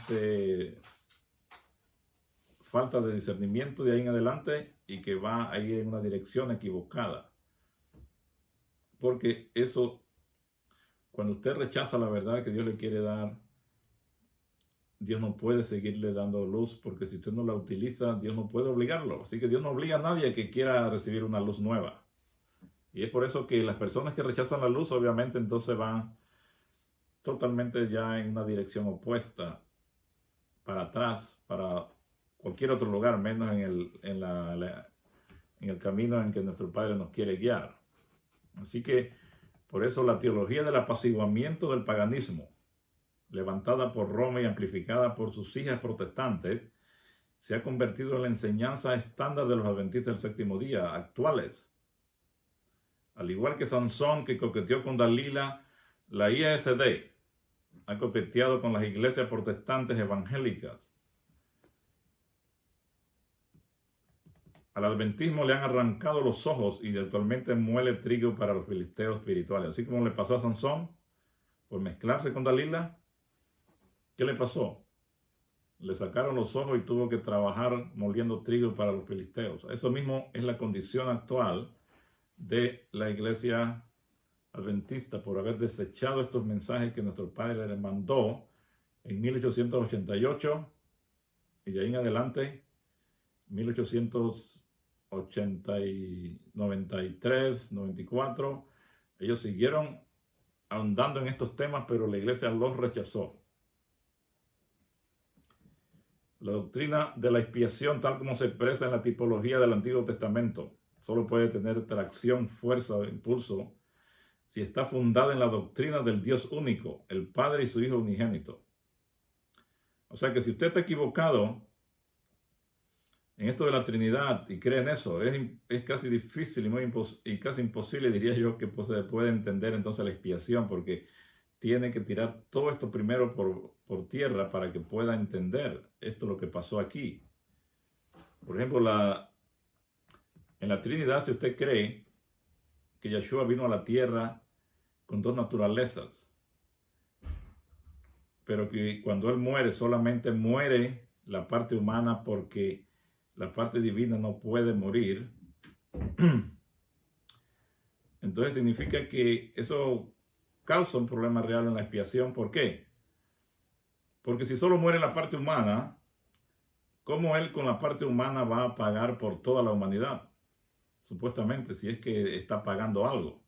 falta de discernimiento de ahí en adelante y que va a ir en una dirección equivocada. Porque eso, cuando usted rechaza la verdad que Dios le quiere dar, Dios no puede seguirle dando luz, porque si usted no la utiliza, Dios no puede obligarlo. Así que Dios no obliga a nadie que quiera recibir una luz nueva. Y es por eso que las personas que rechazan la luz, obviamente, entonces van totalmente ya en una dirección opuesta, para atrás, para cualquier otro lugar, menos en el camino en que nuestro Padre nos quiere guiar. Así que, por eso la teología del apaciguamiento del paganismo, levantada por Roma y amplificada por sus hijas protestantes, se ha convertido en la enseñanza estándar de los adventistas del séptimo día actuales. Al igual que Sansón, que coqueteó con Dalila, la ISD ha coqueteado con las iglesias protestantes evangélicas. Al adventismo le han arrancado los ojos y actualmente muele trigo para los filisteos espirituales. Así como le pasó a Sansón por mezclarse con Dalila, ¿qué le pasó? Le sacaron los ojos y tuvo que trabajar moliendo trigo para los filisteos. Eso mismo es la condición actual de la iglesia adventista por haber desechado estos mensajes que nuestro Padre le mandó en 1888 y de ahí en adelante 1893, 94. Ellos siguieron ahondando en estos temas, pero la iglesia los rechazó. La doctrina de la expiación, tal como se expresa en la tipología del Antiguo Testamento, solo puede tener tracción, fuerza o impulso si está fundada en la doctrina del Dios único, el Padre y su Hijo unigénito. O sea que si usted está equivocado en esto de la Trinidad y cree en eso, es casi difícil y casi imposible, diría yo, que pues, se pueda entender entonces la expiación, porque tiene que tirar todo esto primero por tierra para que pueda entender esto lo que pasó aquí. Por ejemplo, en la Trinidad, si usted cree que Yeshua vino a la tierra con dos naturalezas, pero que cuando Él muere, solamente muere la parte humana porque la parte divina no puede morir, entonces significa que eso causa un problema real en la expiación. ¿Por qué? Porque si solo muere la parte humana, ¿cómo Él con la parte humana va a pagar por toda la humanidad? Supuestamente, si es que está pagando algo.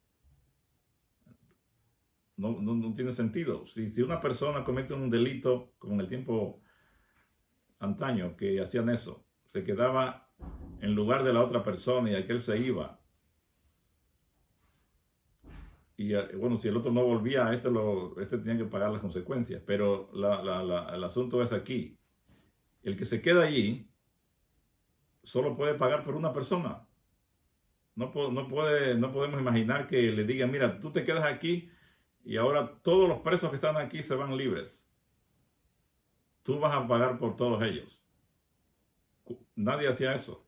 No tiene sentido. Si una persona comete un delito, como en el tiempo antaño, que hacían eso, se quedaba en lugar de la otra persona y aquel se iba. Y bueno, si el otro no volvía, este tenía que pagar las consecuencias. Pero el asunto es aquí. El que se queda allí solo puede pagar por una persona. No podemos imaginar que le digan, mira, tú te quedas aquí y ahora todos los presos que están aquí se van libres. Tú vas a pagar por todos ellos. Nadie hacía eso.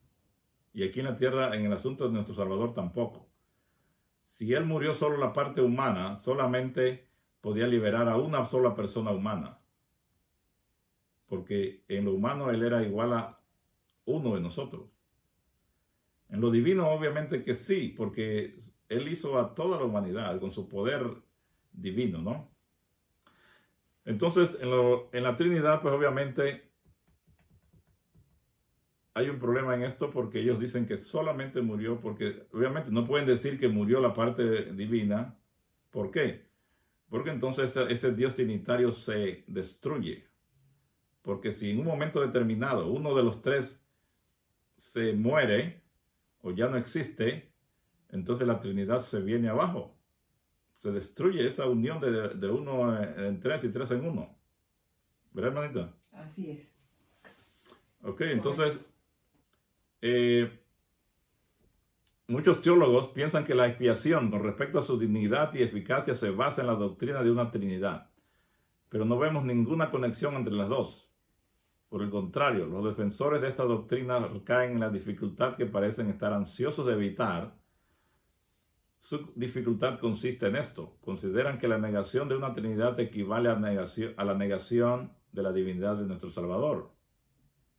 Y aquí en la tierra, en el asunto de nuestro Salvador, tampoco. Si Él murió solo la parte humana, solamente podía liberar a una sola persona humana. Porque en lo humano Él era igual a uno de nosotros. En lo divino, obviamente que sí, porque Él hizo a toda la humanidad con su poder divino, ¿no? Entonces, en la Trinidad, pues obviamente hay un problema en esto porque ellos dicen que solamente murió, porque obviamente no pueden decir que murió la parte divina. ¿Por qué? Porque entonces ese Dios trinitario se destruye. Porque si en un momento determinado uno de los tres se muere o ya no existe, entonces la Trinidad se viene abajo. Se destruye esa unión de uno en tres y tres en uno. ¿Verdad, hermanita? Así es. Ok, entonces muchos teólogos piensan que la expiación con respecto a su dignidad y eficacia se basa en la doctrina de una Trinidad, pero no vemos ninguna conexión entre las dos. Por el contrario, los defensores de esta doctrina caen en la dificultad que parecen estar ansiosos de evitar. Su dificultad consiste en esto: consideran que la negación de una Trinidad equivale a la negación de la divinidad de nuestro Salvador,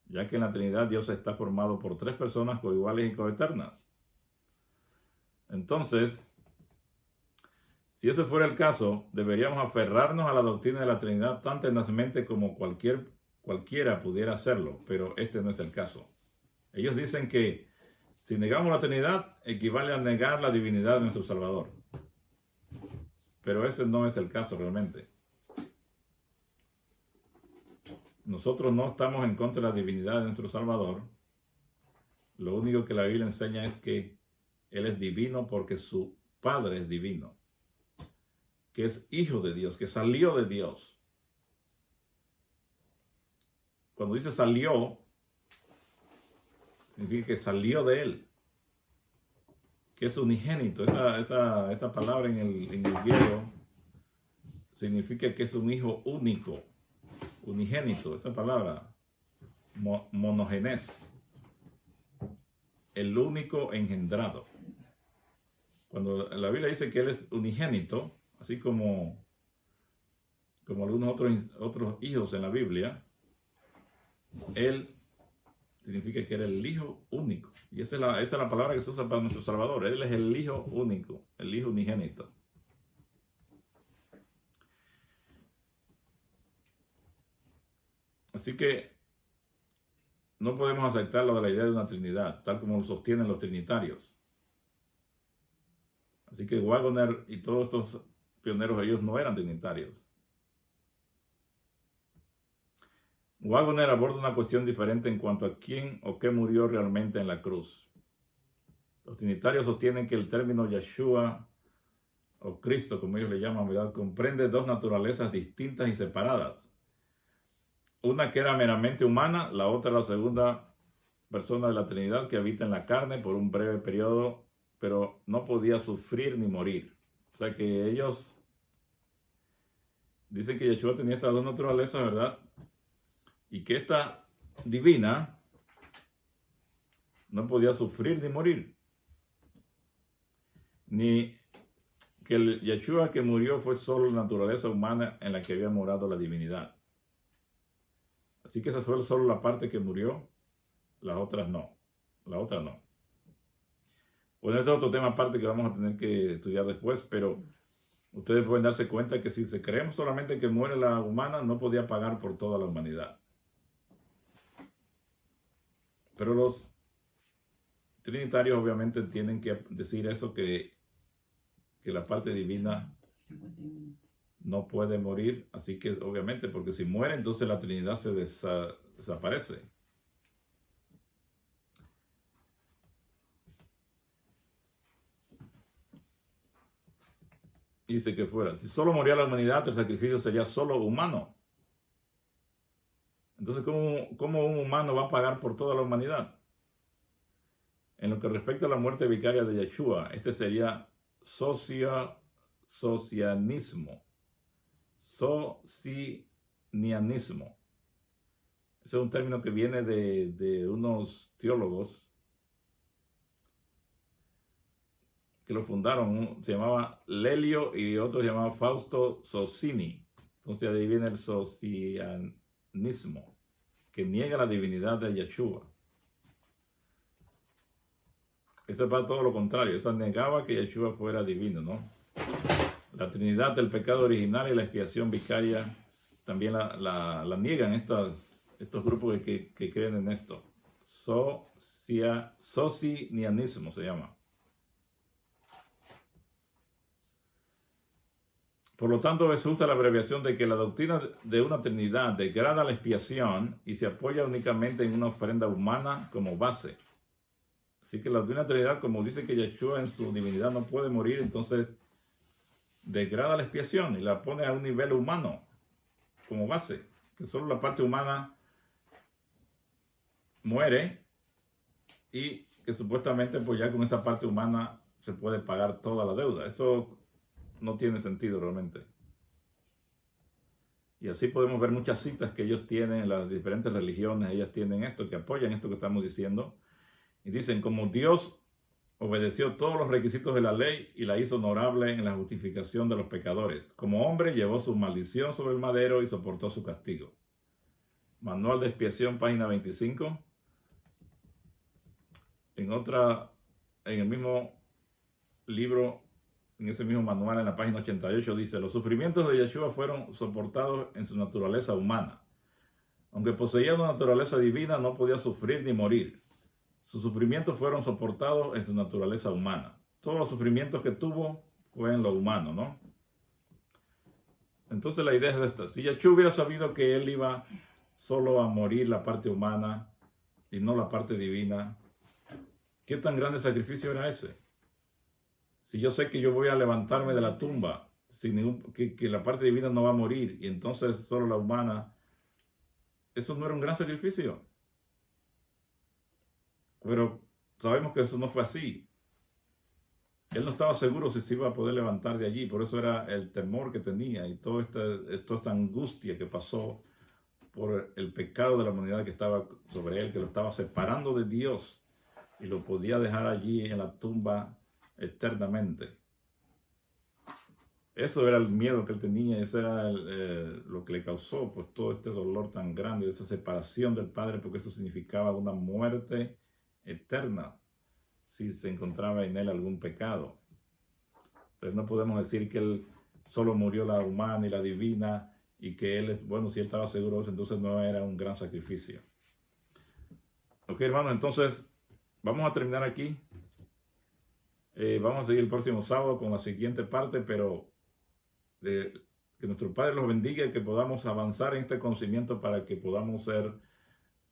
ya que en la Trinidad Dios está formado por tres personas coiguales y coeternas. Entonces, si ese fuera el caso, deberíamos aferrarnos a la doctrina de la Trinidad tan tenazmente como cualquiera pudiera hacerlo, pero este no es el caso. Ellos dicen que si negamos la Trinidad, equivale a negar la divinidad de nuestro Salvador. Pero ese no es el caso realmente. Nosotros no estamos en contra de la divinidad de nuestro Salvador. Lo único que la Biblia enseña es que Él es divino porque su Padre es divino, que es hijo de Dios, que salió de Dios. Cuando dice salió, significa que salió de Él, que es unigénito. Esa palabra en el griego significa que es un hijo único, unigénito. Esa palabra, monogenes, el único engendrado. Cuando la Biblia dice que Él es unigénito, así como algunos otros hijos en la Biblia, Él significa que era el hijo único. Y esa es la palabra que se usa para nuestro Salvador. Él es el hijo único, el hijo unigénito. Así que no podemos aceptar lo de la idea de una Trinidad, tal como lo sostienen los trinitarios. Así que Waggoner y todos estos pioneros, ellos no eran trinitarios. Waggoner aborda una cuestión diferente en cuanto a quién o qué murió realmente en la cruz. Los trinitarios sostienen que el término Yeshua o Cristo, como ellos le llaman, ¿verdad?, comprende dos naturalezas distintas y separadas. Una que era meramente humana, la otra la segunda persona de la Trinidad que habita en la carne por un breve periodo, pero no podía sufrir ni morir. O sea que ellos dicen que Yeshua tenía estas dos naturalezas, ¿verdad? Y que esta divina no podía sufrir ni morir. Ni que el Yeshua que murió fue solo la naturaleza humana en la que había morado la divinidad. Así que esa fue solo la parte que murió, las otras no. La otra no. Bueno, este es otro tema aparte que vamos a tener que estudiar después, pero ustedes pueden darse cuenta que si se creemos solamente que muere la humana, no podía pagar por toda la humanidad. Pero los trinitarios obviamente tienen que decir eso, que la parte divina no puede morir, así que obviamente, porque si muere, entonces la Trinidad se desaparece. Y dice que fuera, si solo moría la humanidad, el sacrificio sería solo humano. Entonces, ¿cómo un humano va a pagar por toda la humanidad? En lo que respecta a la muerte vicaria de Yeshua, este sería socianismo. Socinianismo. Ese es un término que viene de unos teólogos que lo fundaron. Se llamaba Lelio y otro se llamaba Fausto Socini. Entonces de ahí viene el socianismo, que niega la divinidad de Yeshua. Ese va todo lo contrario. Esa negaba que Yeshua fuera divino, ¿no? La Trinidad del pecado original y la expiación vicaria también la niegan estos grupos que creen en esto. Socinianismo se llama. Por lo tanto, resulta la abreviación de que la doctrina de una Trinidad degrada la expiación y se apoya únicamente en una ofrenda humana como base. Así que la doctrina de la Trinidad, como dice que Yeshua en su divinidad no puede morir, entonces degrada la expiación y la pone a un nivel humano como base, que solo la parte humana muere y que supuestamente pues ya con esa parte humana se puede pagar toda la deuda. Eso no tiene sentido realmente. Y así podemos ver muchas citas que ellos tienen en las diferentes religiones. Ellas tienen esto, que apoyan esto que estamos diciendo. Y dicen, como Dios obedeció todos los requisitos de la ley y la hizo honorable en la justificación de los pecadores. Como hombre llevó su maldición sobre el madero y soportó su castigo. Manual de expiación, página 25. En el mismo libro, en ese mismo manual, en la página 88, dice, los sufrimientos de Yeshua fueron soportados en su naturaleza humana. Aunque poseía una naturaleza divina, no podía sufrir ni morir. Sus sufrimientos fueron soportados en su naturaleza humana. Todos los sufrimientos que tuvo fue en lo humano, ¿no? Entonces la idea es esta. Si Yeshua hubiera sabido que él iba solo a morir la parte humana y no la parte divina, ¿qué tan grande sacrificio era ese? Si yo sé que yo voy a levantarme de la tumba, que la parte divina no va a morir y entonces solo la humana, ¿eso no era un gran sacrificio? Pero sabemos que eso no fue así. Él no estaba seguro si se iba a poder levantar de allí, por eso era el temor que tenía y toda esta angustia que pasó por el pecado de la humanidad que estaba sobre él, que lo estaba separando de Dios y lo podía dejar allí en la tumba eternamente. Eso era el miedo que él tenía, eso era lo que le causó pues todo este dolor tan grande, esa separación del Padre, porque eso significaba una muerte eterna si se encontraba en él algún pecado. Entonces no podemos decir que él solo murió la humana y la divina y que él, bueno, si él estaba seguro de eso, entonces no era un gran sacrificio. Ok, hermanos, entonces vamos a terminar aquí. Vamos a seguir el próximo sábado con la siguiente parte, pero que nuestro Padre los bendiga y que podamos avanzar en este conocimiento para que podamos ser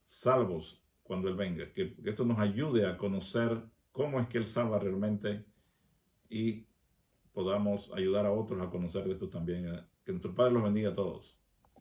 salvos cuando Él venga. Que esto nos ayude a conocer cómo es que Él salva realmente y podamos ayudar a otros a conocer de esto también. Que nuestro Padre los bendiga a todos.